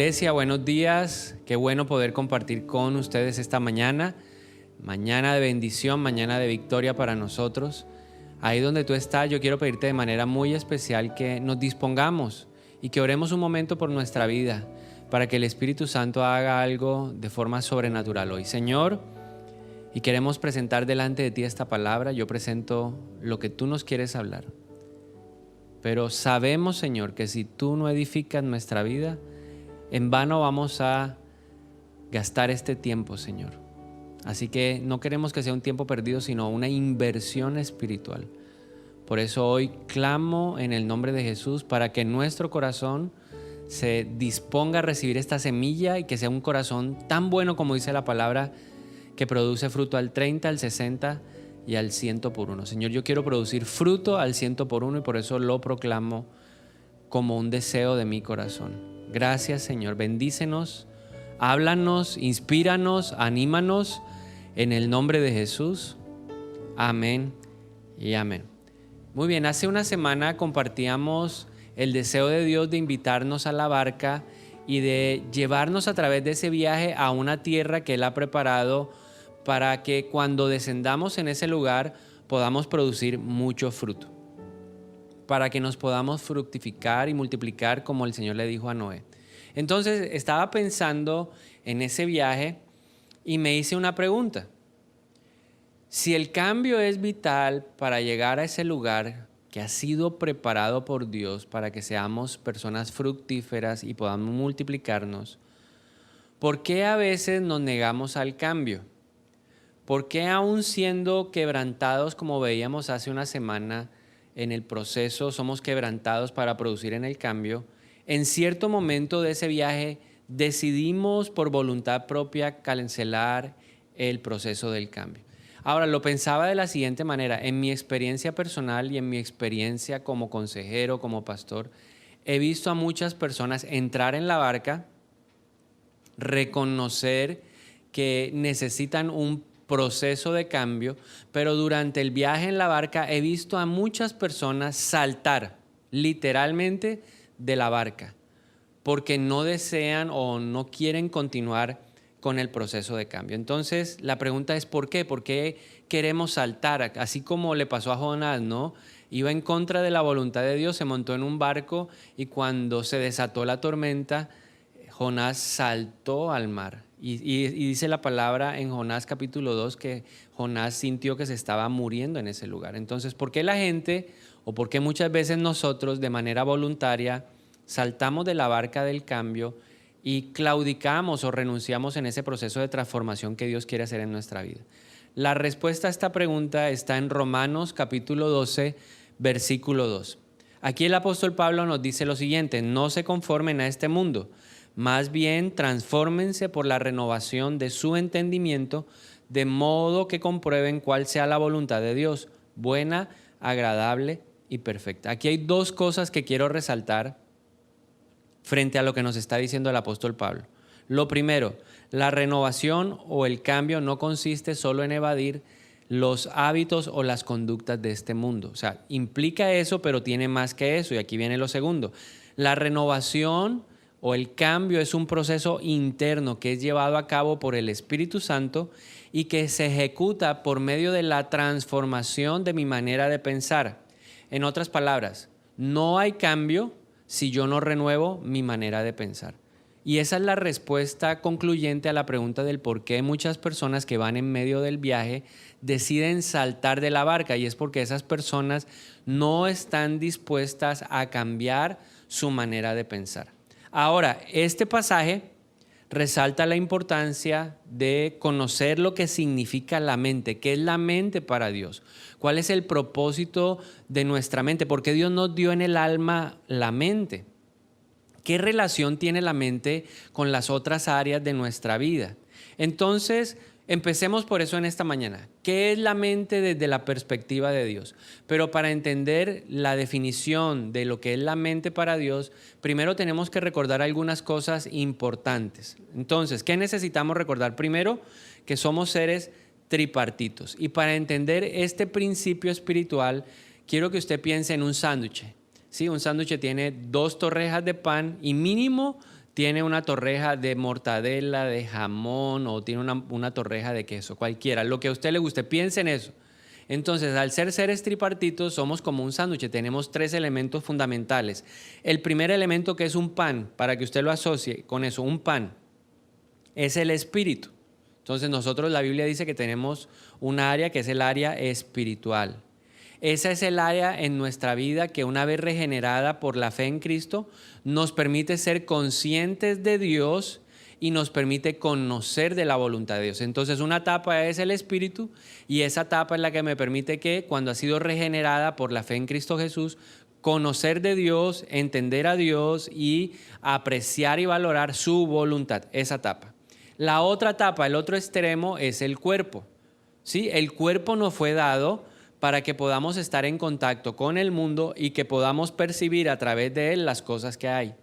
Iglesia, buenos días. Qué bueno poder compartir con ustedes esta mañana. Mañana de bendición, mañana de victoria para nosotros. Ahí donde tú estás, yo quiero pedirte de manera muy especial que nos dispongamos y que oremos un momento por nuestra vida para que el Espíritu Santo haga algo de forma sobrenatural hoy. Señor, y queremos presentar delante de ti esta palabra. Yo presento lo que tú nos quieres hablar. Pero sabemos, Señor, que si tú no edificas nuestra vida, en vano vamos a gastar este tiempo, Señor. Así que no queremos que sea un tiempo perdido, sino una inversión espiritual. Por eso hoy clamo en el nombre de Jesús para que nuestro corazón se disponga a recibir esta semilla y que sea un corazón tan bueno como dice la palabra, que produce fruto al 30, al 60 y al 100 por uno. Señor, yo quiero producir fruto al 100 por uno y por eso lo proclamo como un deseo de mi corazón. Gracias, Señor. Bendícenos, háblanos, inspíranos, anímanos en el nombre de Jesús. Amén y amén. Muy bien, hace una semana compartíamos el deseo de Dios de invitarnos a la barca y de llevarnos a través de ese viaje a una tierra que Él ha preparado para que cuando descendamos en ese lugar podamos producir mucho fruto, para que nos podamos fructificar y multiplicar como el Señor le dijo a Noé. Entonces estaba pensando en ese viaje y me hice una pregunta. Si el cambio es vital para llegar a ese lugar que ha sido preparado por Dios para que seamos personas fructíferas y podamos multiplicarnos, ¿por qué a veces nos negamos al cambio? ¿Por qué aún siendo quebrantados como veíamos hace una semana, en el proceso somos quebrantados para producir en el cambio? En cierto momento de ese viaje decidimos por voluntad propia cancelar el proceso del cambio. Ahora, lo pensaba de la siguiente manera. En mi experiencia personal y en mi experiencia como consejero, como pastor, he visto a muchas personas entrar en la barca, reconocer que necesitan un proceso de cambio, pero durante el viaje en la barca he visto a muchas personas saltar literalmente de la barca porque no desean o no quieren continuar con el proceso de cambio. Entonces la pregunta es ¿por qué? ¿Por qué queremos saltar? Así como le pasó a Jonás, ¿no? Iba en contra de la voluntad de Dios, se montó en un barco y cuando se desató la tormenta, Jonás saltó al mar. Y dice la palabra en Jonás capítulo 2 que Jonás sintió que se estaba muriendo en ese lugar. Entonces, ¿por qué la gente o por qué muchas veces nosotros de manera voluntaria saltamos de la barca del cambio y claudicamos o renunciamos en ese proceso de transformación que Dios quiere hacer en nuestra vida? La respuesta a esta pregunta está en Romanos capítulo 12, versículo 2. Aquí el apóstol Pablo nos dice lo siguiente: no se conformen a este mundo, más bien transfórmense por la renovación de su entendimiento, de modo que comprueben cuál sea la voluntad de Dios, buena, agradable y perfecta. Aquí hay dos cosas que quiero resaltar frente a lo que nos está diciendo el apóstol Pablo. Lo primero, la renovación o el cambio no consiste solo en evadir los hábitos o las conductas de este mundo. O sea, implica eso, pero tiene más que eso. Y aquí viene lo segundo. La renovación o el cambio es un proceso interno que es llevado a cabo por el Espíritu Santo y que se ejecuta por medio de la transformación de mi manera de pensar. En otras palabras, no hay cambio si yo no renuevo mi manera de pensar. Y esa es la respuesta concluyente a la pregunta del por qué muchas personas que van en medio del viaje deciden saltar de la barca, y es porque esas personas no están dispuestas a cambiar su manera de pensar. Ahora, este pasaje resalta la importancia de conocer lo que significa la mente, qué es la mente para Dios, cuál es el propósito de nuestra mente, por qué Dios nos dio en el alma la mente, qué relación tiene la mente con las otras áreas de nuestra vida. Entonces, empecemos por eso en esta mañana. ¿Qué es la mente desde la perspectiva de Dios? Pero para entender la definición de lo que es la mente para Dios, primero tenemos que recordar algunas cosas importantes. Entonces, ¿qué necesitamos recordar? Primero, que somos seres tripartitos. Y para entender este principio espiritual, quiero que usted piense en un sándwich. ¿Sí? Un sándwich tiene 2 torrejas de pan y mínimo tiene una torreja de mortadela, de jamón o tiene una torreja de queso, cualquiera, lo que a usted le guste, piense en eso. Entonces, al ser seres tripartitos, somos como un sándwich, tenemos 3 elementos fundamentales. El primer elemento, que es un pan, para que usted lo asocie con eso, un pan, es el espíritu. Entonces nosotros, la Biblia dice que tenemos un área que es el área espiritual. Esa es el área en nuestra vida que, una vez regenerada por la fe en Cristo, nos permite ser conscientes de Dios y nos permite conocer de la voluntad de Dios. Entonces, una etapa es el espíritu, y esa etapa es la que me permite que, cuando ha sido regenerada por la fe en Cristo Jesús, conocer de Dios, entender a Dios y apreciar y valorar su voluntad. Esa etapa. La otra etapa, el otro extremo, es el cuerpo. ¿Sí? El cuerpo nos fue dado para que podamos estar en contacto con el mundo y que podamos percibir a través de él las cosas que hay.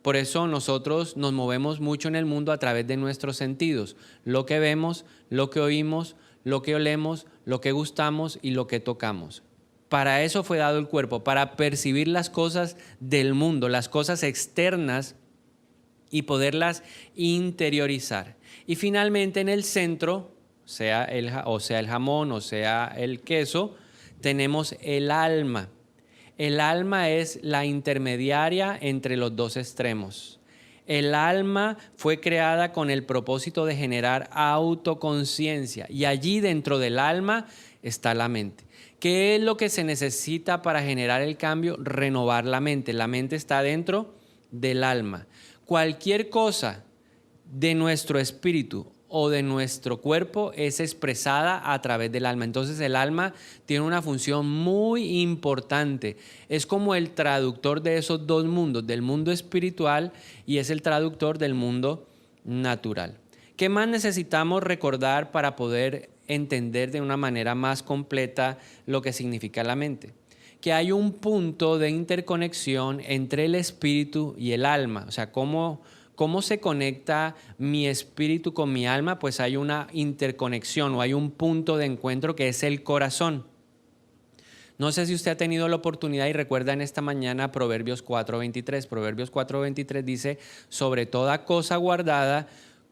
Por eso nosotros nos movemos mucho en el mundo a través de nuestros sentidos. Lo que vemos, lo que oímos, lo que olemos, lo que gustamos y lo que tocamos. Para eso fue dado el cuerpo, para percibir las cosas del mundo, las cosas externas, y poderlas interiorizar. Y finalmente, en el centro, sea el jamón o sea el queso, tenemos el alma. El alma es la intermediaria entre los dos extremos. El alma fue creada con el propósito de generar autoconciencia, y allí dentro del alma está la mente. ¿Qué es lo que se necesita para generar el cambio? Renovar la mente. La mente está dentro del alma. Cualquier cosa de nuestro espíritu o de nuestro cuerpo es expresada a través del alma. Entonces, el alma tiene una función muy importante. Es como el traductor de esos dos mundos, del mundo espiritual, y es el traductor del mundo natural. ¿Qué más necesitamos recordar para poder entender de una manera más completa lo que significa la mente? Que hay un punto de interconexión entre el espíritu y el alma. O sea, ¿cómo se conecta mi espíritu con mi alma? Pues hay una interconexión, o hay un punto de encuentro, que es el corazón. No sé si usted ha tenido la oportunidad y recuerda en esta mañana Proverbios 4:23. Proverbios 4:23 dice: sobre toda cosa guardada,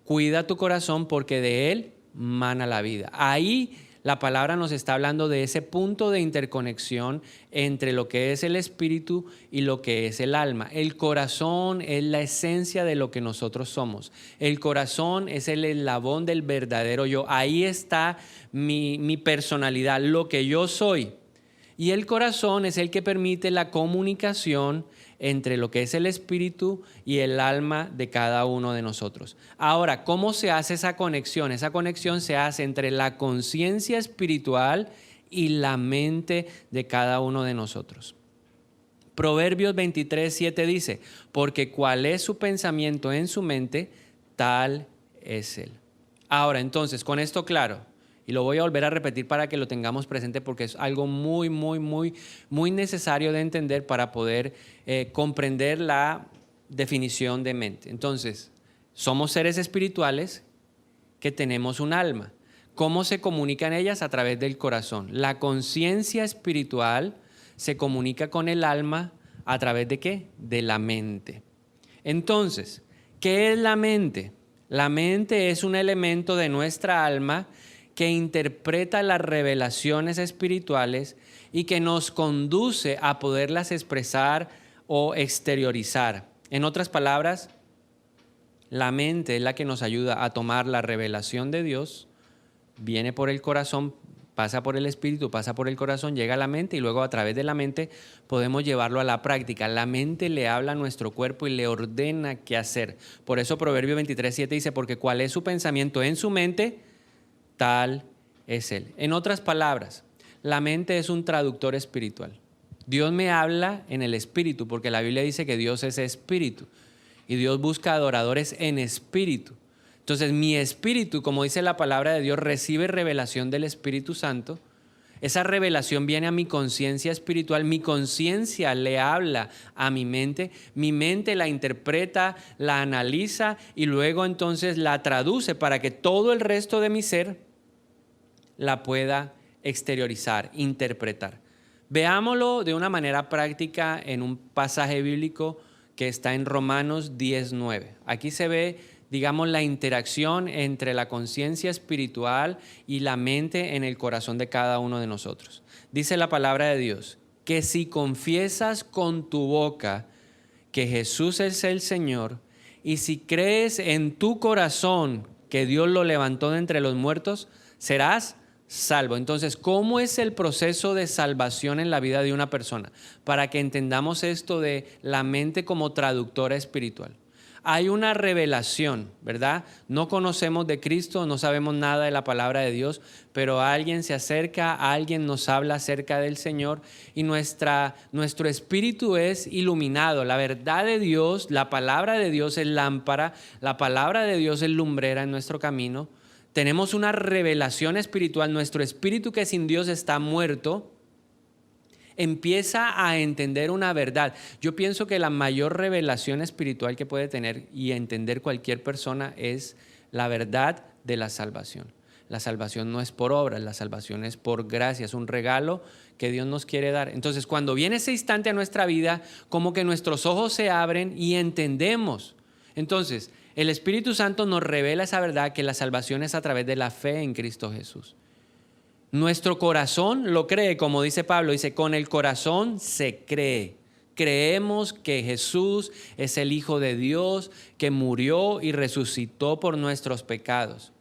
cuida tu corazón, porque de él mana la vida. Ahí la palabra nos está hablando de ese punto de interconexión entre lo que es el espíritu y lo que es el alma. El corazón es la esencia de lo que nosotros somos. El corazón es el eslabón del verdadero yo. Ahí está mi personalidad, lo que yo soy. Y el corazón es el que permite la comunicación entre lo que es el espíritu y el alma de cada uno de nosotros. Ahora, ¿cómo se hace esa conexión? Esa conexión se hace entre la conciencia espiritual y la mente de cada uno de nosotros. Proverbios 23:7 dice: porque cuál es su pensamiento en su mente, tal es él. Ahora, entonces, con esto claro, y lo voy a volver a repetir para que lo tengamos presente, porque es algo muy, muy, muy, muy necesario de entender para poder comprender la definición de mente. Entonces, somos seres espirituales que tenemos un alma. ¿Cómo se comunican ellas? A través del corazón. La conciencia espiritual se comunica con el alma a través de ¿qué? De la mente. Entonces, ¿qué es la mente? La mente es un elemento de nuestra alma que interpreta las revelaciones espirituales y que nos conduce a poderlas expresar o exteriorizar. En otras palabras, la mente es la que nos ayuda a tomar la revelación de Dios, viene por el corazón, pasa por el espíritu, pasa por el corazón, llega a la mente, y luego a través de la mente podemos llevarlo a la práctica. La mente le habla a nuestro cuerpo y le ordena qué hacer. Por eso Proverbio 23:7 dice: porque cuál es su pensamiento en su mente, tal es él. En otras palabras, la mente es un traductor espiritual. Dios me habla en el espíritu, porque la Biblia dice que Dios es espíritu y Dios busca adoradores en espíritu. Entonces, mi espíritu, como dice la palabra de Dios, recibe revelación del Espíritu Santo. Esa revelación viene a mi conciencia espiritual. Mi conciencia le habla a mi mente la interpreta, la analiza y luego entonces la traduce para que todo el resto de mi ser la pueda exteriorizar, interpretar. Veámoslo de una manera práctica en un pasaje bíblico que está en Romanos 10:9. Aquí se ve, digamos, la interacción entre la conciencia espiritual y la mente en el corazón de cada uno de nosotros. Dice la palabra de Dios que si confiesas con tu boca que Jesús es el Señor y si crees en tu corazón que Dios lo levantó de entre los muertos, serás salvo. Entonces, ¿cómo es el proceso de salvación en la vida de una persona? Para que entendamos esto de la mente como traductora espiritual. Hay una revelación, ¿verdad? No conocemos de Cristo, no sabemos nada de la palabra de Dios, pero alguien se acerca, alguien nos habla acerca del Señor y nuestro espíritu es iluminado. La verdad de Dios, la palabra de Dios es lámpara, la palabra de Dios es lumbrera en nuestro camino. Tenemos una revelación espiritual, nuestro espíritu que sin Dios está muerto, empieza a entender una verdad. Yo pienso que la mayor revelación espiritual que puede tener y entender cualquier persona es la verdad de la salvación. La salvación no es por obras, la salvación es por gracia, es un regalo que Dios nos quiere dar. Entonces, cuando viene ese instante a nuestra vida, como que nuestros ojos se abren y entendemos. Entonces, el Espíritu Santo nos revela esa verdad que la salvación es a través de la fe en Cristo Jesús. Nuestro corazón lo cree, como dice Pablo, dice, con el corazón se cree. Creemos que Jesús es el Hijo de Dios, que murió y resucitó por nuestros pecados.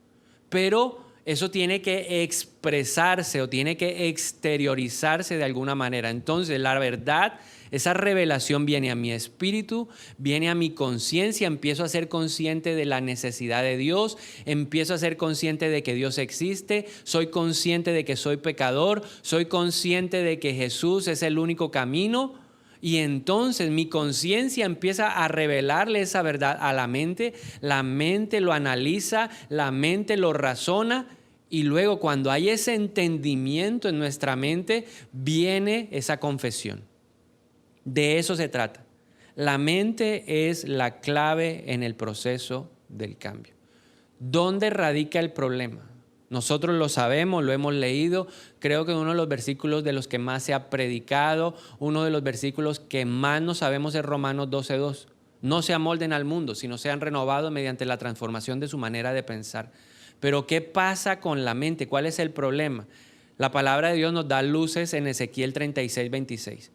Pero eso tiene que expresarse o tiene que exteriorizarse de alguna manera. Entonces, la verdad, esa revelación viene a mi espíritu, viene a mi conciencia, empiezo a ser consciente de la necesidad de Dios, empiezo a ser consciente de que Dios existe, soy consciente de que soy pecador, soy consciente de que Jesús es el único camino y entonces mi conciencia empieza a revelarle esa verdad a la mente lo analiza, la mente lo razona. Y luego cuando hay ese entendimiento en nuestra mente, viene esa confesión. De eso se trata. La mente es la clave en el proceso del cambio. ¿Dónde radica el problema? Nosotros lo sabemos, lo hemos leído. Creo que uno de los versículos de los que más se ha predicado, uno de los versículos que más no sabemos es Romanos 12:2. No se amolden al mundo, sino sean renovados mediante la transformación de su manera de pensar. Pero ¿qué pasa con la mente? ¿Cuál es el problema? La palabra de Dios nos da luces en Ezequiel 36:26.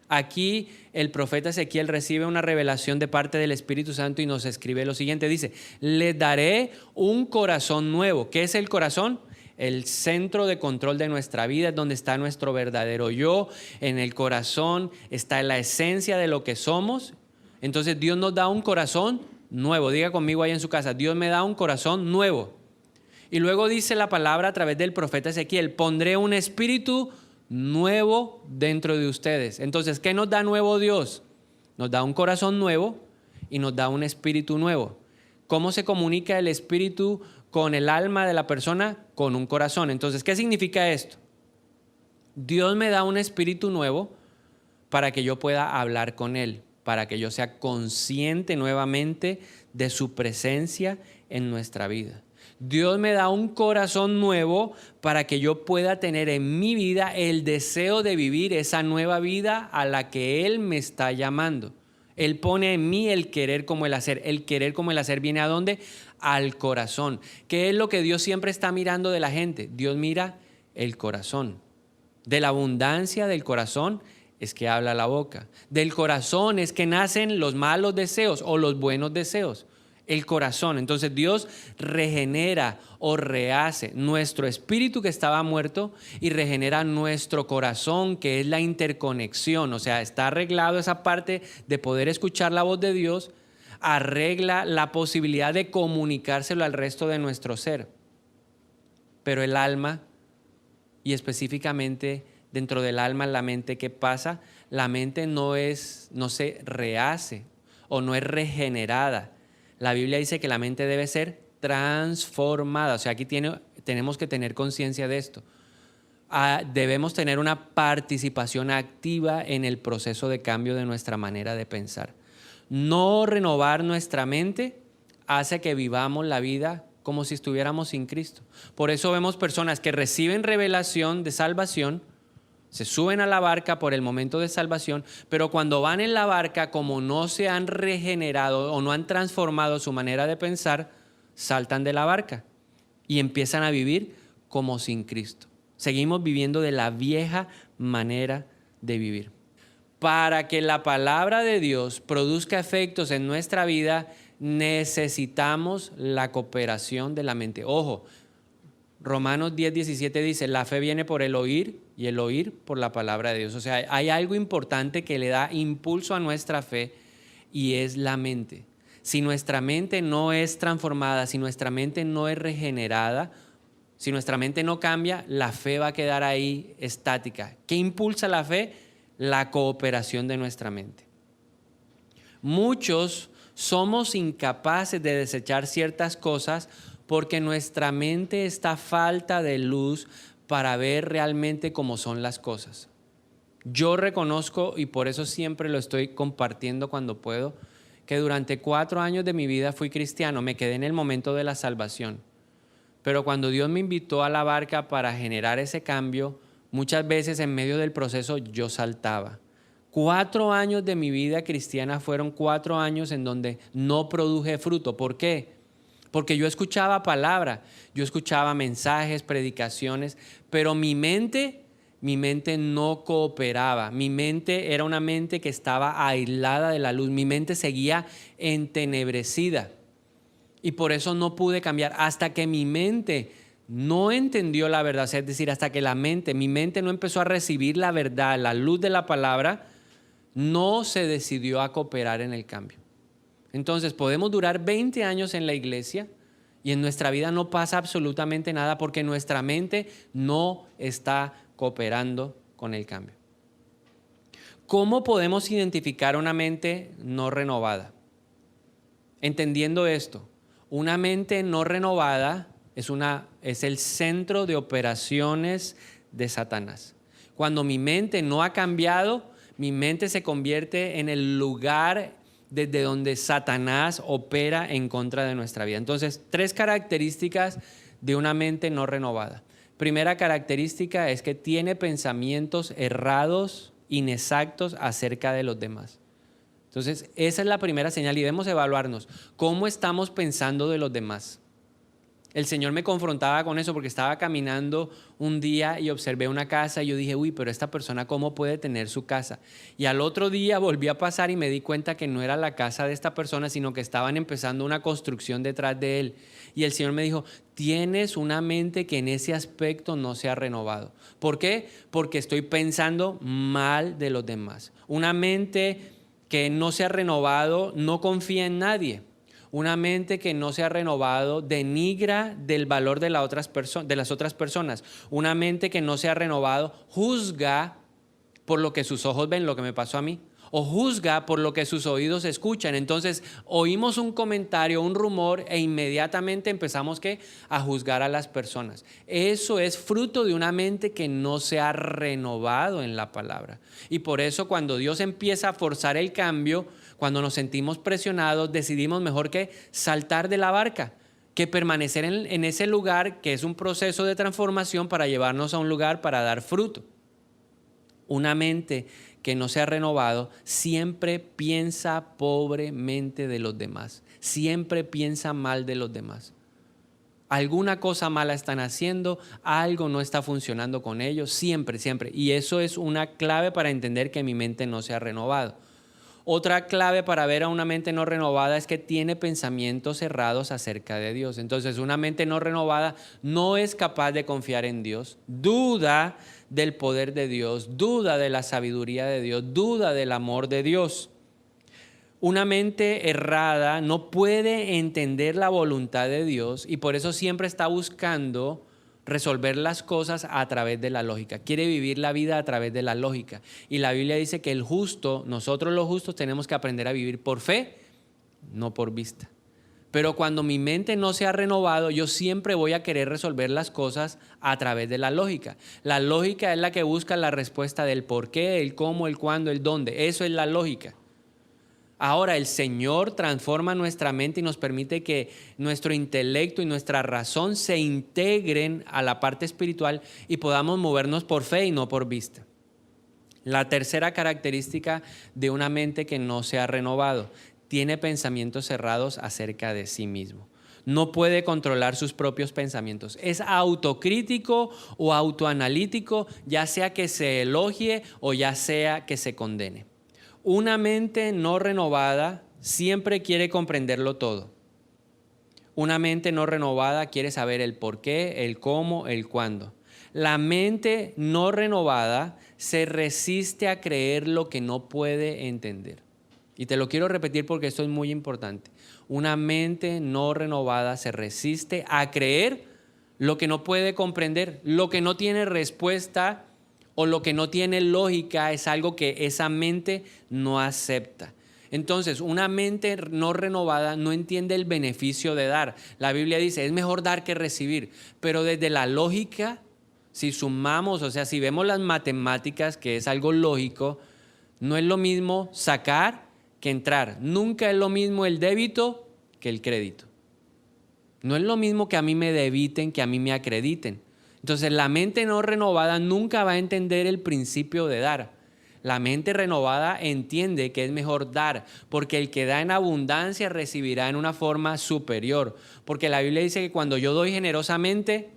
Aquí el profeta Ezequiel recibe una revelación de parte del Espíritu Santo y nos escribe lo siguiente. Dice, les daré un corazón nuevo. ¿Qué es el corazón? El centro de control de nuestra vida, es donde está nuestro verdadero yo. En el corazón está la esencia de lo que somos. Entonces Dios nos da un corazón nuevo. Diga conmigo ahí en su casa, Dios me da un corazón nuevo. Y luego dice la palabra a través del profeta Ezequiel, pondré un espíritu nuevo dentro de ustedes. Entonces, ¿qué nos da nuevo Dios? Nos da un corazón nuevo y nos da un espíritu nuevo. ¿Cómo se comunica el espíritu con el alma de la persona? Con un corazón. Entonces, ¿qué significa esto? Dios me da un espíritu nuevo para que yo pueda hablar con Él, para que yo sea consciente nuevamente de su presencia en nuestra vida. Dios me da un corazón nuevo para que yo pueda tener en mi vida el deseo de vivir esa nueva vida a la que Él me está llamando. Él pone en mí el querer como el hacer. El querer como el hacer viene ¿a dónde? Al corazón. ¿Qué es lo que Dios siempre está mirando de la gente? Dios mira el corazón. De la abundancia del corazón es que habla la boca. Del corazón es que nacen los malos deseos o los buenos deseos. El corazón. Entonces Dios regenera o rehace nuestro espíritu que estaba muerto y regenera nuestro corazón, que es la interconexión. O sea, está arreglado esa parte de poder escuchar la voz de Dios, arregla la posibilidad de comunicárselo al resto de nuestro ser. Pero el alma, y específicamente dentro del alma, la mente, ¿qué pasa? La mente no se rehace o no es regenerada. La Biblia dice que la mente debe ser transformada. O sea, aquí tenemos que tener conciencia de esto. Debemos tener una participación activa en el proceso de cambio de nuestra manera de pensar. No renovar nuestra mente hace que vivamos la vida como si estuviéramos sin Cristo. Por eso vemos personas que reciben revelación de salvación, Se suben a la barca por el momento de salvación, pero cuando van en la barca, como no se han regenerado o no han transformado su manera de pensar, saltan de la barca y empiezan a vivir como sin Cristo. Seguimos viviendo de la vieja manera de vivir. Para que la palabra de Dios produzca efectos en nuestra vida, necesitamos la cooperación de la mente. Ojo, Romanos 10:17 dice, la fe viene por el oír y el oír por la palabra de Dios. O sea, hay algo importante que le da impulso a nuestra fe y es la mente. Si nuestra mente no es transformada, si nuestra mente no es regenerada, si nuestra mente no cambia, la fe va a quedar ahí estática. ¿Qué impulsa la fe? La cooperación de nuestra mente. Muchos somos incapaces de desechar ciertas cosas porque nuestra mente está a falta de luz para ver realmente cómo son las cosas. Yo reconozco, y por eso siempre lo estoy compartiendo cuando puedo, que durante 4 años de mi vida fui cristiano, me quedé en el momento de la salvación. Pero cuando Dios me invitó a la barca para generar ese cambio, muchas veces en medio del proceso yo saltaba. 4 años de mi vida cristiana fueron 4 años en donde no produje fruto. ¿Por qué? Porque yo escuchaba palabra, yo escuchaba mensajes, predicaciones, pero mi mente no cooperaba. Mi mente era una mente que estaba aislada de la luz. Mi mente seguía entenebrecida. Y por eso no pude cambiar hasta que mi mente no entendió la verdad. Es decir, hasta que mi mente no empezó a recibir la verdad, la luz de la palabra, no se decidió a cooperar en el cambio. Entonces podemos durar 20 años en la iglesia y en nuestra vida no pasa absolutamente nada porque nuestra mente no está cooperando con el cambio. ¿Cómo podemos identificar una mente no renovada? Entendiendo esto, una mente no renovada es el centro de operaciones de Satanás. Cuando mi mente no ha cambiado, mi mente se convierte en el lugar desde donde Satanás opera en contra de nuestra vida. Entonces, 3 características de una mente no renovada. Primera característica es que tiene pensamientos errados, inexactos acerca de los demás. Entonces, esa es la primera señal y debemos evaluarnos. ¿Cómo estamos pensando de los demás? El Señor me confrontaba con eso porque estaba caminando un día y observé una casa y yo dije, uy, pero esta persona ¿cómo puede tener su casa? Y al otro día volví a pasar y me di cuenta que no era la casa de esta persona, sino que estaban empezando una construcción detrás de él. Y el Señor me dijo, tienes una mente que en ese aspecto no se ha renovado. ¿Por qué? Porque estoy pensando mal de los demás. Una mente que no se ha renovado no confía en nadie. Una mente que no se ha renovado denigra del valor de las otras personas. Una mente que no se ha renovado juzga por lo que sus ojos ven, lo que me pasó a mí, o juzga por lo que sus oídos escuchan. Entonces oímos un comentario, un rumor e inmediatamente empezamos a juzgar a las personas. Eso es fruto de una mente que no se ha renovado en la palabra. Y por eso cuando Dios empieza a forzar el cambio, cuando nos sentimos presionados, decidimos mejor que saltar de la barca, que permanecer en ese lugar que es un proceso de transformación para llevarnos a un lugar para dar fruto. Una mente que no se ha renovado siempre piensa pobremente de los demás, siempre piensa mal de los demás. Alguna cosa mala están haciendo, algo no está funcionando con ellos, siempre. Y eso es una clave para entender que mi mente no se ha renovado. Otra clave para ver a una mente no renovada es que tiene pensamientos errados acerca de Dios. Entonces, una mente no renovada no es capaz de confiar en Dios, duda del poder de Dios, duda de la sabiduría de Dios, duda del amor de Dios. Una mente errada no puede entender la voluntad de Dios y por eso siempre está buscando resolver las cosas a través de la lógica. Quiere vivir la vida a través de la lógica. Y la Biblia dice que nosotros los justos tenemos que aprender a vivir por fe, no por vista. Pero cuando mi mente no se ha renovado, yo siempre voy a querer resolver las cosas a través de la lógica. La lógica es la que busca la respuesta del por qué, el cómo, el cuándo, el dónde. Eso es la lógica. Ahora el Señor transforma nuestra mente y nos permite que nuestro intelecto y nuestra razón se integren a la parte espiritual y podamos movernos por fe y no por vista. La tercera característica de una mente que no se ha renovado: tiene pensamientos cerrados acerca de sí mismo. No puede controlar sus propios pensamientos. Es autocrítico o autoanalítico, ya sea que se elogie o ya sea que se condene. Una mente no renovada siempre quiere comprenderlo todo. Una mente no renovada quiere saber el por qué, el cómo, el cuándo. La mente no renovada se resiste a creer lo que no puede entender. Y te lo quiero repetir porque esto es muy importante. Una mente no renovada se resiste a creer lo que no puede comprender, lo que no tiene respuesta o lo que no tiene lógica. Es algo que esa mente no acepta. Entonces, una mente no renovada no entiende el beneficio de dar. La Biblia dice, es mejor dar que recibir. Pero desde la lógica, si sumamos, o sea, si vemos las matemáticas, que es algo lógico, no es lo mismo sacar que entrar. Nunca es lo mismo el débito que el crédito. No es lo mismo que a mí me debiten que a mí me acrediten. Entonces, la mente no renovada nunca va a entender el principio de dar. La mente renovada entiende que es mejor dar, porque el que da en abundancia recibirá en una forma superior. Porque la Biblia dice que cuando yo doy generosamente,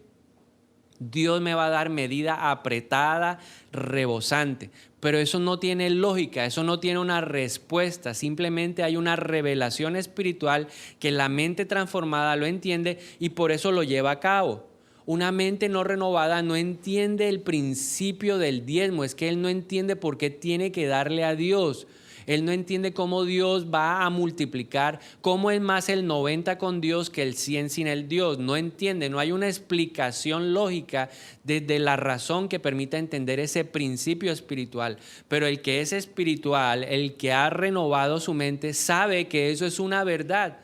Dios me va a dar medida apretada, rebosante. Pero eso no tiene lógica, eso no tiene una respuesta. Simplemente hay una revelación espiritual que la mente transformada lo entiende y por eso lo lleva a cabo. Una mente no renovada no entiende el principio del diezmo. Es que él no entiende por qué tiene que darle a Dios. Él no entiende cómo Dios va a multiplicar, cómo es más el 90 con Dios que el 100 sin el Dios. No entiende, no hay una explicación lógica desde la razón que permita entender ese principio espiritual. Pero el que es espiritual, el que ha renovado su mente, sabe que eso es una verdad.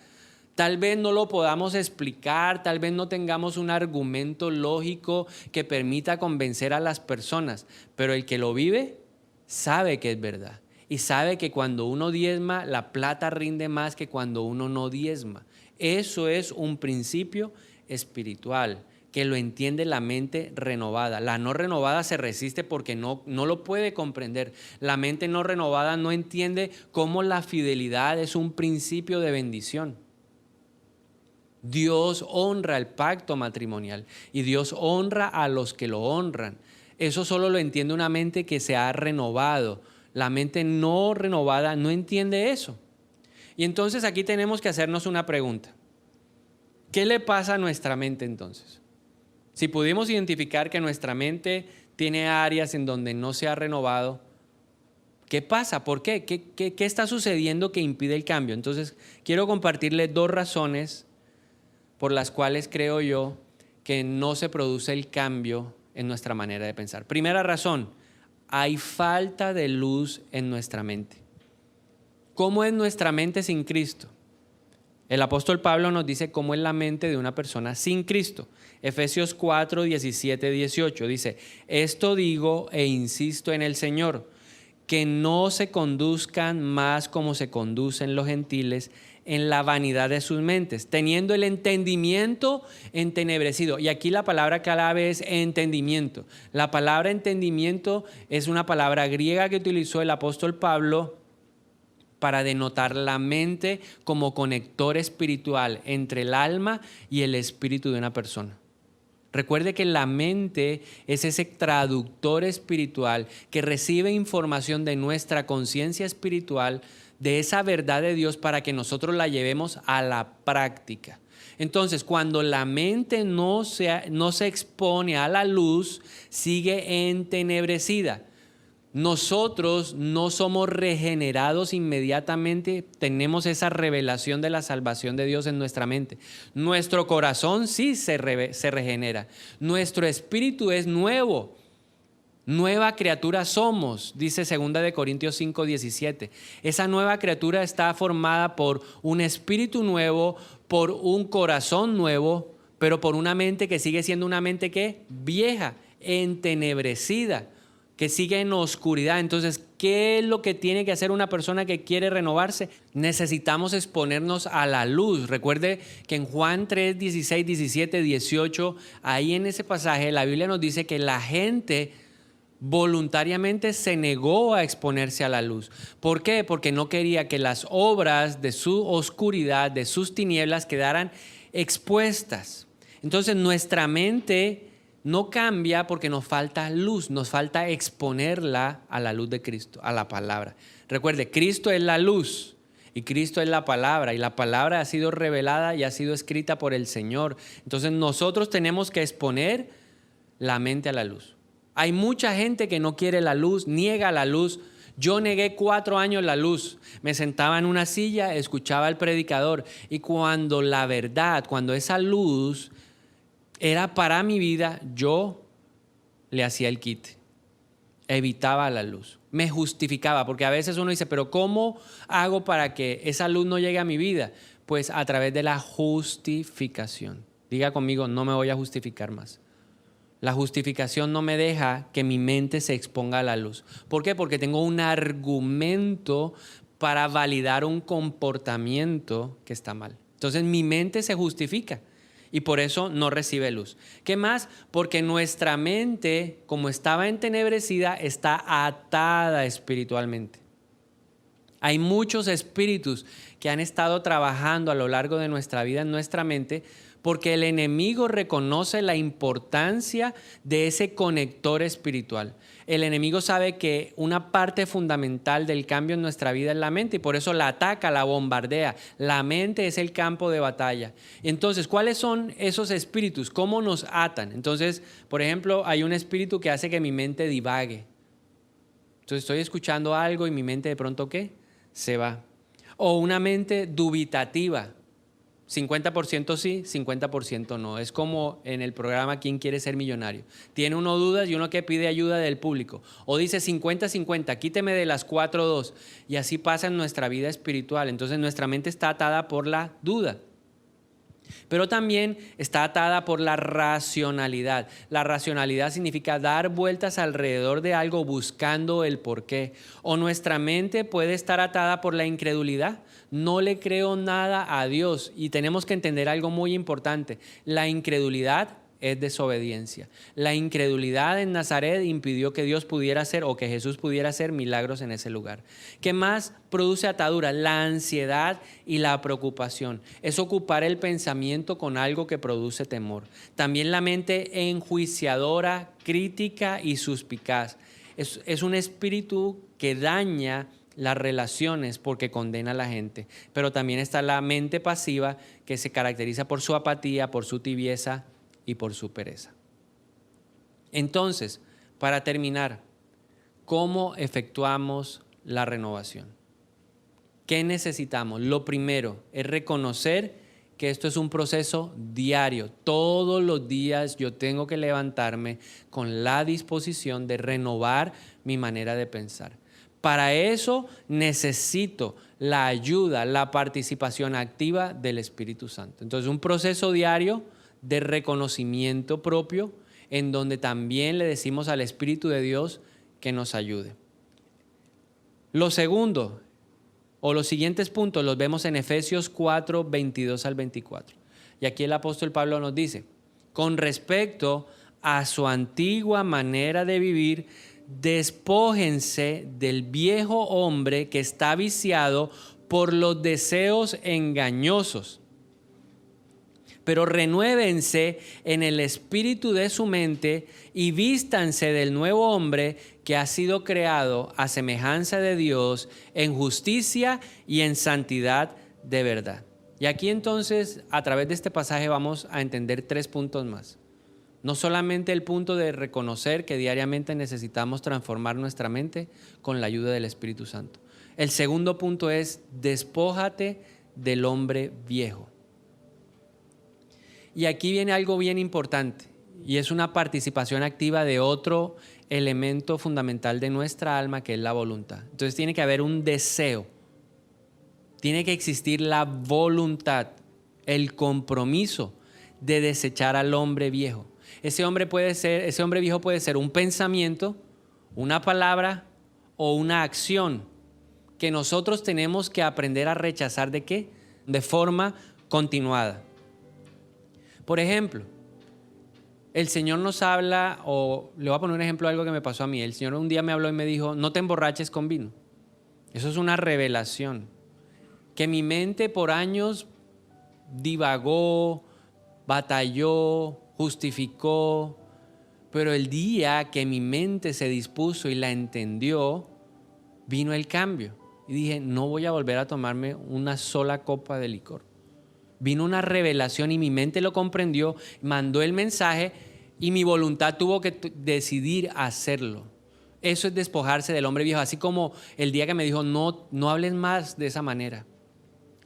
Tal vez no lo podamos explicar, tal vez no tengamos un argumento lógico que permita convencer a las personas, pero el que lo vive sabe que es verdad. Y sabe que cuando uno diezma, la plata rinde más que cuando uno no diezma. Eso es un principio espiritual que lo entiende la mente renovada. La no renovada se resiste porque no lo puede comprender. La mente no renovada no entiende cómo la fidelidad es un principio de bendición. Dios honra el pacto matrimonial y Dios honra a los que lo honran. Eso solo lo entiende una mente que se ha renovado. La mente no renovada no entiende eso. Y entonces aquí tenemos que hacernos una pregunta. ¿Qué le pasa a nuestra mente entonces? Si pudimos identificar que nuestra mente tiene áreas en donde no se ha renovado, ¿qué pasa? ¿Por qué? ¿Qué está sucediendo que impide el cambio? Entonces quiero compartirles 2 razones por las cuales creo yo que no se produce el cambio en nuestra manera de pensar. Primera razón: hay falta de luz en nuestra mente. ¿Cómo es nuestra mente sin Cristo? El apóstol Pablo nos dice cómo es la mente de una persona sin Cristo. Efesios 4, 17, 18 dice: esto digo e insisto en el Señor, que no se conduzcan más como se conducen los gentiles en la vanidad de sus mentes, teniendo el entendimiento entenebrecido. Y aquí la palabra clave es entendimiento. La palabra entendimiento es una palabra griega que utilizó el apóstol Pablo para denotar la mente como conector espiritual entre el alma y el espíritu de una persona. Recuerde que la mente es ese traductor espiritual que recibe información de nuestra conciencia espiritual, de esa verdad de Dios, para que nosotros la llevemos a la práctica. Entonces, cuando la mente no se expone a la luz, sigue entenebrecida. Nosotros no somos regenerados inmediatamente, tenemos esa revelación de la salvación de Dios en nuestra mente. Nuestro corazón sí se regenera, nuestro espíritu es nuevo. Nueva criatura somos, dice 2 Corintios 5, 17. Esa nueva criatura está formada por un espíritu nuevo, por un corazón nuevo, pero por una mente que sigue siendo una mente ¿qué? Vieja, entenebrecida, que sigue en oscuridad. Entonces, ¿qué es lo que tiene que hacer una persona que quiere renovarse? Necesitamos exponernos a la luz. Recuerde que en Juan 3, 16, 17, 18, ahí en ese pasaje la Biblia nos dice que la gente voluntariamente se negó a exponerse a la luz. ¿Por qué? Porque no quería que las obras de su oscuridad, de sus tinieblas, quedaran expuestas. Entonces nuestra mente no cambia porque nos falta luz, nos falta exponerla a la luz de Cristo, a la palabra. Recuerde, Cristo es la luz y Cristo es la palabra, y la palabra ha sido revelada y ha sido escrita por el Señor. Entonces nosotros tenemos que exponer la mente a la luz. Hay mucha gente que no quiere la luz, niega la luz. Yo negué 4 años la luz. Me sentaba en una silla, escuchaba al predicador, y cuando la verdad, cuando esa luz era para mi vida, yo le hacía el quite. Evitaba la luz. Me justificaba, porque a veces uno dice, pero ¿cómo hago para que esa luz no llegue a mi vida? Pues a través de la justificación. Diga conmigo, no me voy a justificar más. La justificación no me deja que mi mente se exponga a la luz. ¿Por qué? Porque tengo un argumento para validar un comportamiento que está mal. Entonces mi mente se justifica y por eso no recibe luz. ¿Qué más? Porque nuestra mente, como estaba entenebrecida, está atada espiritualmente. Hay muchos espíritus que han estado trabajando a lo largo de nuestra vida en nuestra mente, porque el enemigo reconoce la importancia de ese conector espiritual. El enemigo sabe que una parte fundamental del cambio en nuestra vida es la mente, y por eso la ataca, la bombardea. La mente es el campo de batalla. Entonces, ¿cuáles son esos espíritus? ¿Cómo nos atan? Entonces, por ejemplo, hay un espíritu que hace que mi mente divague. Entonces, estoy escuchando algo y mi mente de pronto, ¿qué? Se va. O una mente dubitativa. 50% sí, 50% no. Es como en el programa ¿Quién quiere ser millonario? Tiene uno dudas y uno que pide ayuda del público. O dice 50-50, quíteme de las 4-2. Y así pasa en nuestra vida espiritual. Entonces nuestra mente está atada por la duda. Pero también está atada por la racionalidad. La racionalidad significa dar vueltas alrededor de algo buscando el porqué. O nuestra mente puede estar atada por la incredulidad. No le creo nada a Dios. Y tenemos que entender algo muy importante. La incredulidad es desobediencia. La incredulidad en Nazaret impidió que Dios pudiera hacer, o que Jesús pudiera hacer, milagros en ese lugar. ¿Qué más produce atadura? La ansiedad y la preocupación. Es ocupar el pensamiento con algo que produce temor. También la mente enjuiciadora, crítica y suspicaz. Es un espíritu que daña las relaciones porque condena a la gente. Pero también está la mente pasiva, que se caracteriza por su apatía, por su tibieza y por su pereza. Entonces, para terminar, ¿cómo efectuamos la renovación? ¿Qué necesitamos? Lo primero es reconocer que esto es un proceso diario. Todos los días yo tengo que levantarme con la disposición de renovar mi manera de pensar. Para eso necesito la ayuda, la participación activa del Espíritu Santo. Entonces, un proceso diario de reconocimiento propio, en donde también le decimos al Espíritu de Dios que nos ayude. Lo segundo, o los siguientes puntos, los vemos en Efesios 4, 22 al 24. Y aquí el apóstol Pablo nos dice, con respecto a su antigua manera de vivir, despójense del viejo hombre que está viciado por los deseos engañosos, pero renuévense en el espíritu de su mente y vístanse del nuevo hombre que ha sido creado a semejanza de Dios en justicia y en santidad de verdad. Y aquí entonces, a través de este pasaje vamos a entender 3 puntos más. No solamente el punto de reconocer que diariamente necesitamos transformar nuestra mente con la ayuda del Espíritu Santo. El segundo punto es, despójate del hombre viejo. Y aquí viene algo bien importante, y es una participación activa de otro elemento fundamental de nuestra alma, que es la voluntad. Entonces tiene que haber un deseo, tiene que existir la voluntad, el compromiso de desechar al hombre viejo. Ese hombre viejo puede ser un pensamiento, una palabra o una acción que nosotros tenemos que aprender a rechazar. ¿De qué? De forma continuada. Por ejemplo, el Señor nos habla, o le voy a poner un ejemplo de algo que me pasó a mí. El Señor un día me habló y me dijo, no te emborraches con vino. Eso es una revelación. Que mi mente por años divagó, batalló, justificó, pero el día que mi mente se dispuso y la entendió, vino el cambio. Y dije, no voy a volver a tomarme una sola copa de licor. Vino una revelación y mi mente lo comprendió, mandó el mensaje y mi voluntad tuvo que decidir hacerlo. Eso es despojarse del hombre viejo, así como el día que me dijo, no hables más de esa manera.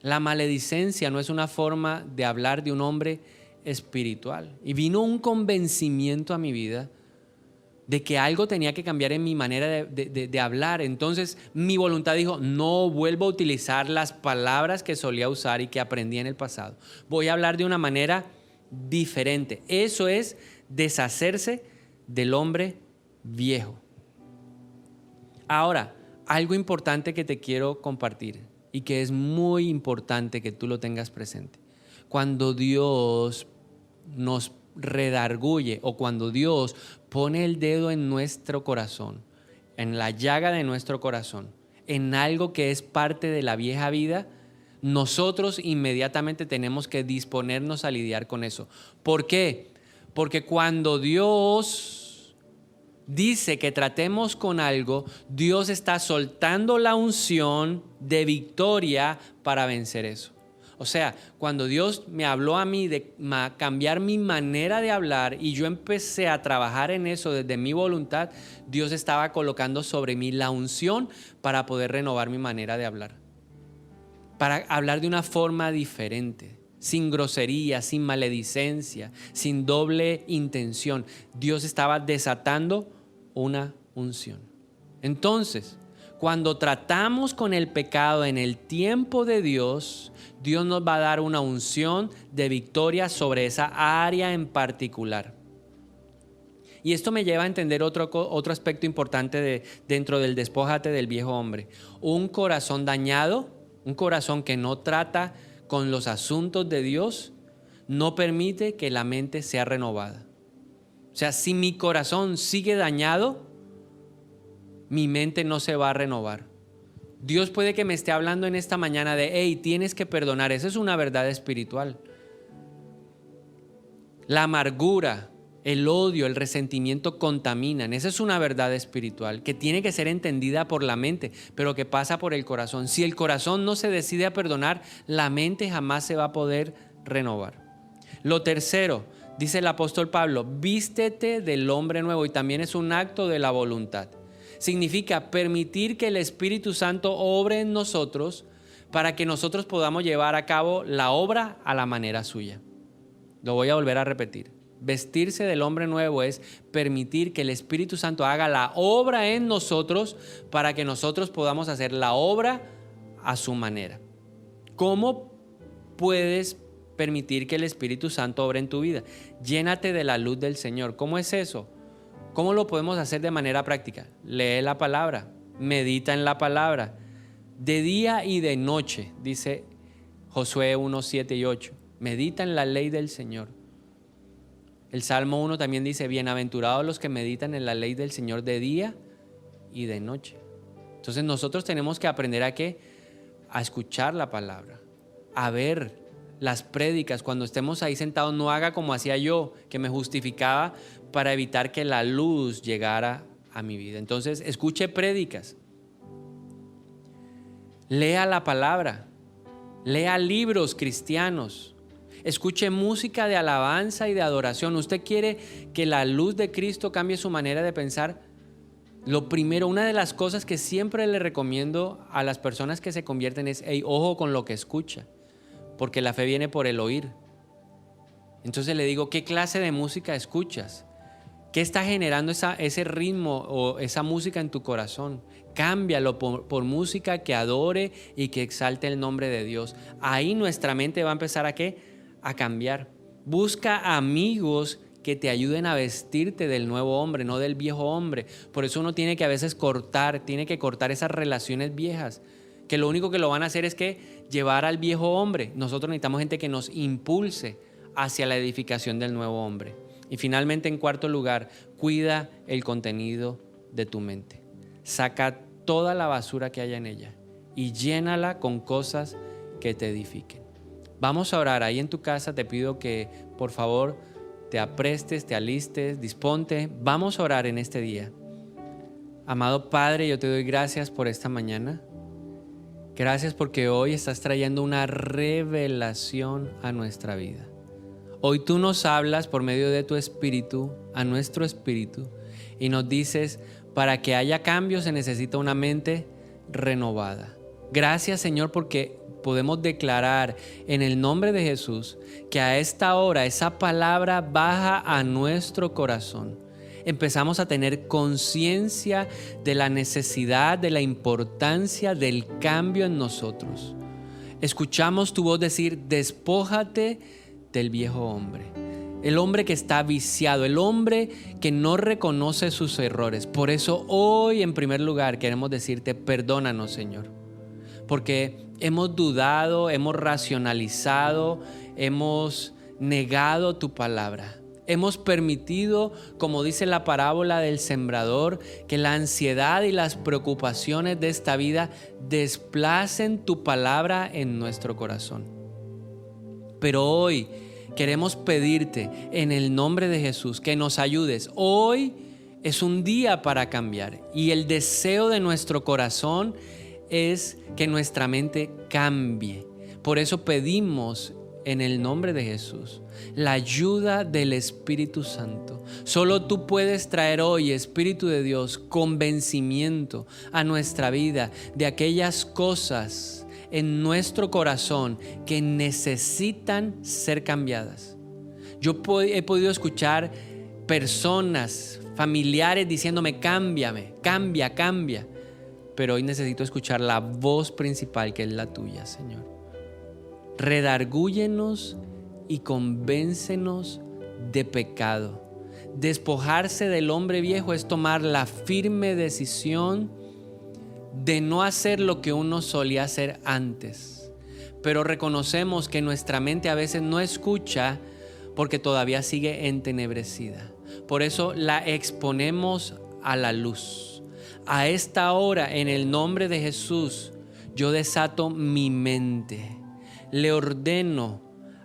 La maledicencia no es una forma de hablar de un hombre espiritual. Y vino un convencimiento a mi vida de que algo tenía que cambiar en mi manera de hablar. Entonces mi voluntad dijo, no vuelvo a utilizar las palabras que solía usar y que aprendí en el pasado. Voy a hablar de una manera diferente. Eso es deshacerse del hombre viejo. Ahora, algo importante que te quiero compartir y que es muy importante que tú lo tengas presente. Cuando Dios nos redarguye o cuando Dios pone el dedo en nuestro corazón, en la llaga de nuestro corazón, en algo que es parte de la vieja vida, nosotros inmediatamente tenemos que disponernos a lidiar con eso. ¿Por qué? Porque cuando Dios dice que tratemos con algo, Dios está soltando la unción de victoria para vencer eso. O sea, cuando Dios me habló a mí de cambiar mi manera de hablar y yo empecé a trabajar en eso desde mi voluntad, Dios estaba colocando sobre mí la unción para poder renovar mi manera de hablar. Para hablar de una forma diferente, sin grosería, sin maledicencia, sin doble intención. Dios estaba desatando una unción. Entonces, cuando tratamos con el pecado en el tiempo de Dios, Dios nos va a dar una unción de victoria sobre esa área en particular. Y esto me lleva a entender otro aspecto importante dentro del despójate del viejo hombre. Un corazón dañado, un corazón que no trata con los asuntos de Dios, no permite que la mente sea renovada. O sea, si mi corazón sigue dañado, mi mente no se va a renovar. Dios puede que me esté hablando en esta mañana de, hey, tienes que perdonar. Esa es una verdad espiritual. La amargura, el odio, el resentimiento contaminan. Esa es una verdad espiritual que tiene que ser entendida por la mente, pero que pasa por el corazón. Si el corazón no se decide a perdonar, la mente jamás se va a poder renovar. Lo tercero, dice el apóstol Pablo, vístete del hombre nuevo, y también es un acto de la voluntad. Significa permitir que el Espíritu Santo obre en nosotros para que nosotros podamos llevar a cabo la obra a la manera suya. Lo voy a volver a repetir. Vestirse del hombre nuevo es permitir que el Espíritu Santo haga la obra en nosotros para que nosotros podamos hacer la obra a su manera. ¿Cómo puedes permitir que el Espíritu Santo obre en tu vida? Llénate de la luz del Señor. ¿Cómo es eso? ¿Cómo lo podemos hacer de manera práctica? Lee la palabra, medita en la palabra. De día y de noche, dice Josué 1, 7 y 8. Medita en la ley del Señor. El Salmo 1 también dice, bienaventurados los que meditan en la ley del Señor de día y de noche. Entonces nosotros tenemos que aprender a ¿qué? A escuchar la palabra, a ver las prédicas. Cuando estemos ahí sentados, no haga como hacía yo, que me justificaba para evitar que la luz llegara a mi vida. Entonces, escuche prédicas, lea la palabra, lea libros cristianos, escuche música de alabanza y de adoración. ¿Usted quiere que la luz de Cristo cambie su manera de pensar? Lo primero, una de las cosas que siempre le recomiendo a las personas que se convierten es, hey, ojo con lo que escucha, porque la fe viene por el oír. Entonces le digo, ¿qué clase de música escuchas? ¿Qué está generando ese ritmo o esa música en tu corazón? Cámbialo por música que adore y que exalte el nombre de Dios. Ahí nuestra mente va a empezar ¿a qué? A cambiar. Busca amigos que te ayuden a vestirte del nuevo hombre, no del viejo hombre. Por eso uno tiene que a veces tiene que cortar esas relaciones viejas, que lo único que lo van a hacer es que llevar al viejo hombre. Nosotros necesitamos gente que nos impulse hacia la edificación del nuevo hombre. Y finalmente, en cuarto lugar, cuida el contenido de tu mente. Saca toda la basura que haya en ella y llénala con cosas que te edifiquen. Vamos a orar. Ahí en tu casa te pido que por favor te aprestes, te alistes, disponte. Vamos a orar en este día. Amado Padre, yo te doy gracias por esta mañana. Gracias porque hoy estás trayendo una revelación a nuestra vida. Hoy tú nos hablas por medio de tu espíritu, a nuestro espíritu, y nos dices, para que haya cambios se necesita una mente renovada. Gracias, Señor, porque podemos declarar en el nombre de Jesús que a esta hora esa palabra baja a nuestro corazón. Empezamos a tener conciencia de la necesidad, de la importancia del cambio en nosotros. Escuchamos tu voz decir, despójate del viejo hombre. El hombre que está viciado, el hombre que no reconoce sus errores. Por eso hoy, en primer lugar, queremos decirte, perdónanos, Señor. Porque hemos dudado, hemos racionalizado, hemos negado tu palabra. Hemos permitido, como dice la parábola del sembrador, que la ansiedad y las preocupaciones de esta vida desplacen tu palabra en nuestro corazón. Pero hoy queremos pedirte en el nombre de Jesús que nos ayudes. Hoy es un día para cambiar y el deseo de nuestro corazón es que nuestra mente cambie. Por eso pedimos en el nombre de Jesús la ayuda del Espíritu Santo. Solo tú puedes traer hoy, Espíritu de Dios, convencimiento a nuestra vida de aquellas cosas en nuestro corazón que necesitan ser cambiadas. Yo he podido escuchar personas, familiares diciéndome, cámbiame, cambia. Pero hoy necesito escuchar la voz principal que es la tuya, Señor. Redargúyenos y convéncenos de pecado. Despojarse del hombre viejo es tomar la firme decisión de no hacer lo que uno solía hacer antes. Pero reconocemos que nuestra mente a veces no escucha porque todavía sigue entenebrecida. Por eso la exponemos a la luz. A esta hora, en el nombre de Jesús, yo desato mi mente. Le ordeno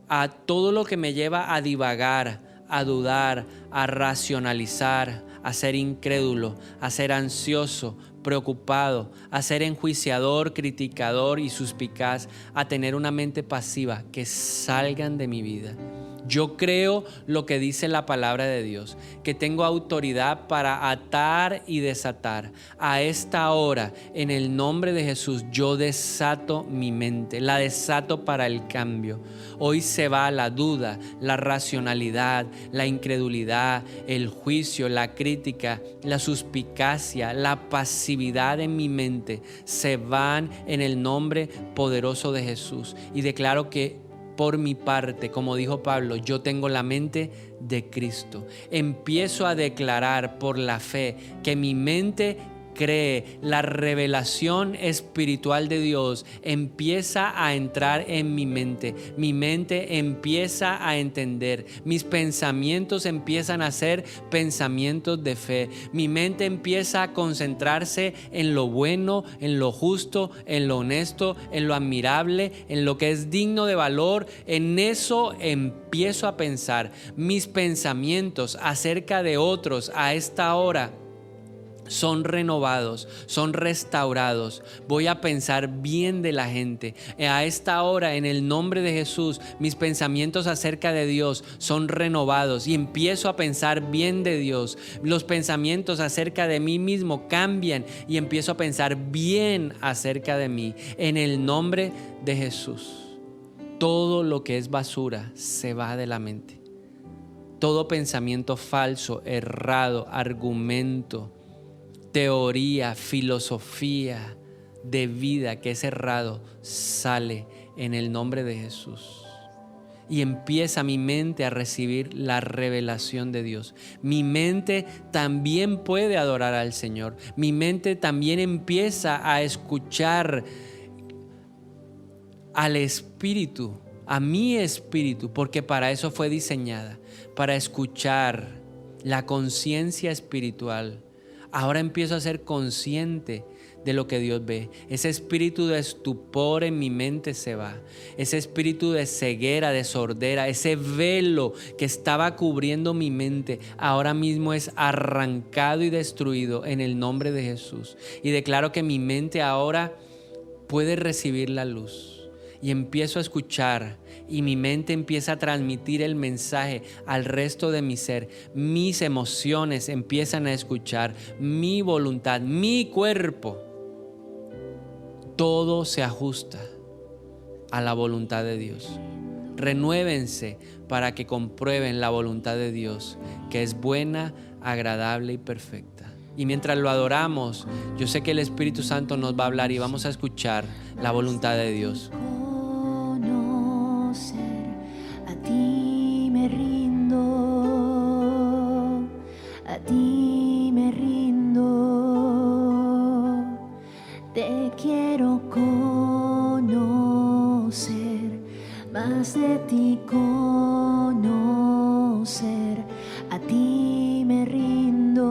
a todo lo que me lleva a divagar, a dudar, a racionalizar, a ser incrédulo, a ser ansioso, preocupado, a ser enjuiciador, criticador y suspicaz, a tener una mente pasiva, que salgan de mi vida. Yo creo lo que dice la palabra de Dios, que tengo autoridad para atar y desatar. A esta hora, en el nombre de Jesús, yo desato mi mente, la desato para el cambio. Hoy se va la duda, la racionalidad, la incredulidad, el juicio, la crítica, la suspicacia, la pasividad en mi mente. Se van en el nombre poderoso de Jesús. Y declaro que por mi parte, como dijo Pablo, yo tengo la mente de Cristo. Empiezo a declarar por la fe que mi mente cree, la revelación espiritual de Dios empieza a entrar en mi mente empieza a entender, mis pensamientos empiezan a ser pensamientos de fe, mi mente empieza a concentrarse en lo bueno, en lo justo, en lo honesto, en lo admirable, en lo que es digno de valor. En eso empiezo a pensar. Mis pensamientos acerca de otros a esta hora son renovados, son restaurados. Voy a pensar bien de la gente. A esta hora, en el nombre de Jesús, mis pensamientos acerca de Dios son renovados y empiezo a pensar bien de Dios. Los pensamientos acerca de mí mismo cambian y empiezo a pensar bien acerca de mí. En el nombre de Jesús, todo lo que es basura se va de la mente. Todo pensamiento falso, errado, argumento, teoría, filosofía de vida que es errado, sale en el nombre de Jesús. Y empieza mi mente a recibir la revelación de Dios. Mi mente también puede adorar al Señor. Mi mente también empieza a escuchar al Espíritu, a mi espíritu, porque para eso fue diseñada, para escuchar la conciencia espiritual. Ahora empiezo a ser consciente de lo que Dios ve. Ese espíritu de estupor en mi mente se va. Ese espíritu de ceguera, de sordera, ese velo que estaba cubriendo mi mente, ahora mismo es arrancado y destruido en el nombre de Jesús. Y declaro que mi mente ahora puede recibir la luz. Y empiezo a escuchar y mi mente empieza a transmitir el mensaje al resto de mi ser. Mis emociones empiezan a escuchar, mi voluntad, mi cuerpo. Todo se ajusta a la voluntad de Dios. Renuévense para que comprueben la voluntad de Dios, que es buena, agradable y perfecta. Y mientras lo adoramos, yo sé que el Espíritu Santo nos va a hablar y vamos a escuchar la voluntad de Dios. Conocer, a ti me rindo, a ti me rindo. Te quiero conocer, más de ti conocer, a ti me rindo,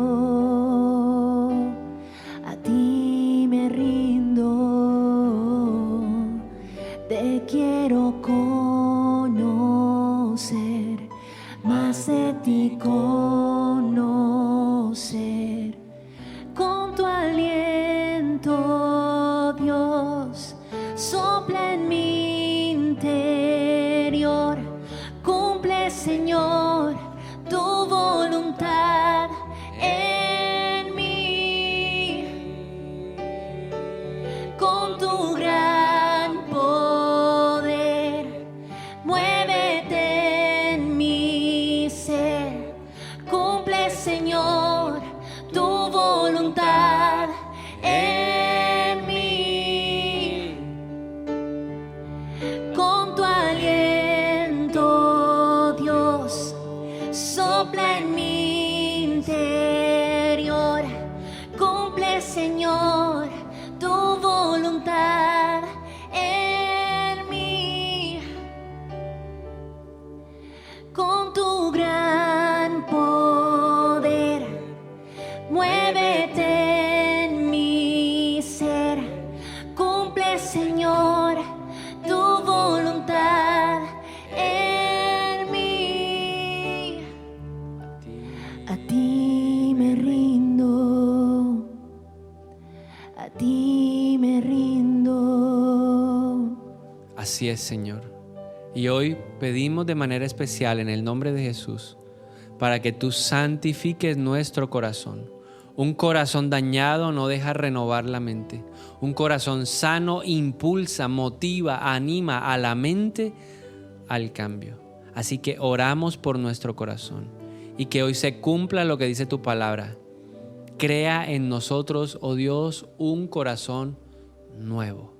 a ti me rindo. Te quiero conocer, más de ti conocer. Con tu aliento, Dios, sopla en mi interior. Cumple, Señor, tu voluntad en mí. Con tu gran poder, muévete en mi ser. Cumple, Señor, tu voluntad en mí. Con tu aliento, Dios, sopla en mi interior. Cumple, Señor, tu voluntad en mí. Con tu gran poder, muévete en mi ser. Cumple, Señor, tu voluntad en mí. A ti me rindo, a ti me rindo. Así es, Señor. Y hoy pedimos de manera especial en el nombre de Jesús para que tú santifiques nuestro corazón. Un corazón dañado no deja renovar la mente. Un corazón sano impulsa, motiva, anima a la mente al cambio. Así que oramos por nuestro corazón y que hoy se cumpla lo que dice tu palabra. Crea en nosotros, oh Dios, un corazón nuevo.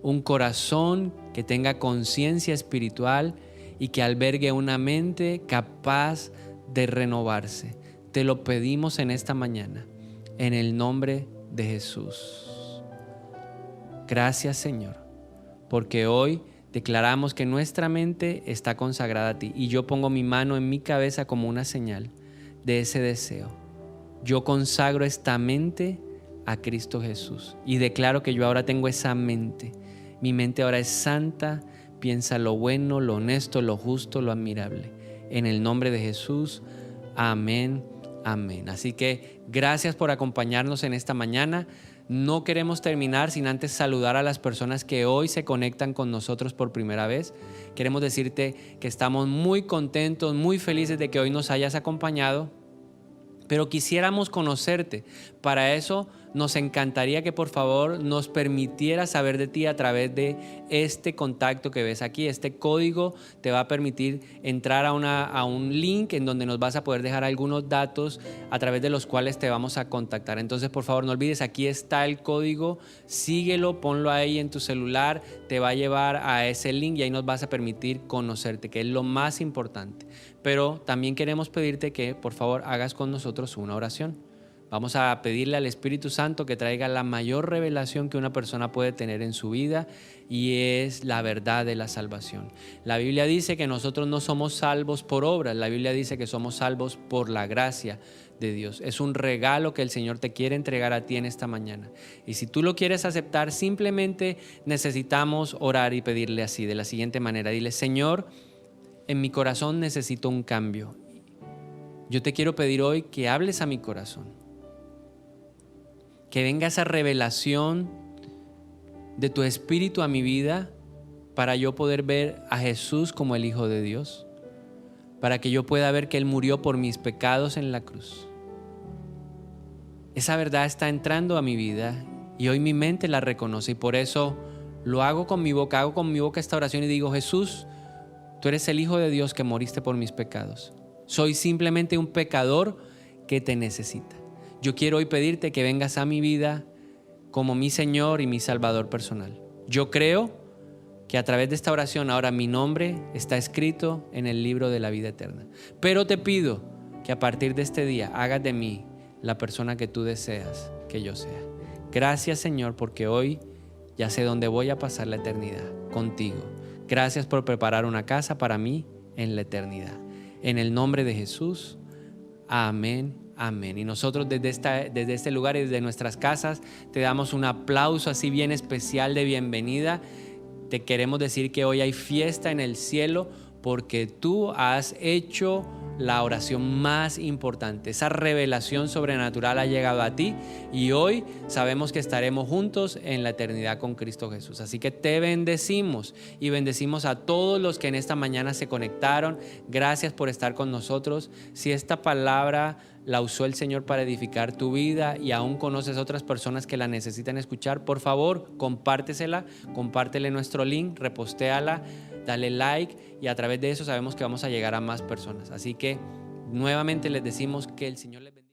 Un corazón que tenga conciencia espiritual y que albergue una mente capaz de renovarse. Te lo pedimos en esta mañana, en el nombre de Jesús. Gracias, Señor, porque hoy declaramos que nuestra mente está consagrada a ti y yo pongo mi mano en mi cabeza como una señal de ese deseo. Yo consagro esta mente a Cristo Jesús y declaro que yo ahora tengo esa mente. Mi mente ahora es santa, piensa lo bueno, lo honesto, lo justo, lo admirable. En el nombre de Jesús, amén, amén. Así que gracias por acompañarnos en esta mañana. No queremos terminar sin antes saludar a las personas que hoy se conectan con nosotros por primera vez. Queremos decirte que estamos muy contentos, muy felices de que hoy nos hayas acompañado, pero quisiéramos conocerte. Para eso nos encantaría que por favor nos permitieras saber de ti a través de este contacto que ves aquí. Este código te va a permitir entrar a un link en donde nos vas a poder dejar algunos datos a través de los cuales te vamos a contactar. Entonces, por favor, no olvides, aquí está el código, síguelo, ponlo ahí en tu celular, te va a llevar a ese link y ahí nos vas a permitir conocerte, que es lo más importante. Pero también queremos pedirte que por favor hagas con nosotros una oración. Vamos a pedirle al Espíritu Santo que traiga la mayor revelación que una persona puede tener en su vida, y es la verdad de la salvación. La Biblia dice que nosotros no somos salvos por obras, la Biblia dice que somos salvos por la gracia de Dios. Es un regalo que el Señor te quiere entregar a ti en esta mañana. Y si tú lo quieres aceptar, simplemente necesitamos orar y pedirle así, de la siguiente manera. Dile: Señor, en mi corazón necesito un cambio. Yo te quiero pedir hoy que hables a mi corazón. Que venga esa revelación de tu Espíritu a mi vida para yo poder ver a Jesús como el Hijo de Dios. Para que yo pueda ver que Él murió por mis pecados en la cruz. Esa verdad está entrando a mi vida y hoy mi mente la reconoce, y por eso lo hago con mi boca. Hago con mi boca esta oración y digo: Jesús, tú eres el Hijo de Dios que moriste por mis pecados. Soy simplemente un pecador que te necesita. Yo quiero hoy pedirte que vengas a mi vida como mi Señor y mi Salvador personal. Yo creo que a través de esta oración ahora mi nombre está escrito en el libro de la vida eterna. Pero te pido que a partir de este día hagas de mí la persona que tú deseas que yo sea. Gracias, Señor, porque hoy ya sé dónde voy a pasar la eternidad contigo. Gracias por preparar una casa para mí en la eternidad. En el nombre de Jesús, amén. Amén. Y nosotros desde este lugar y desde nuestras casas te damos un aplauso así bien especial de bienvenida. Te queremos decir que hoy hay fiesta en el cielo porque tú has hecho la oración más importante. Esa revelación sobrenatural ha llegado a ti y hoy sabemos que estaremos juntos en la eternidad con Cristo Jesús. Así que te bendecimos y bendecimos a todos los que en esta mañana se conectaron. Gracias por estar con nosotros. Si esta palabra la usó el Señor para edificar tu vida y aún conoces otras personas que la necesitan escuchar, por favor, compártesela, compártele nuestro link, repostéala, dale like, y a través de eso sabemos que vamos a llegar a más personas. Así que nuevamente les decimos que el Señor les bendiga.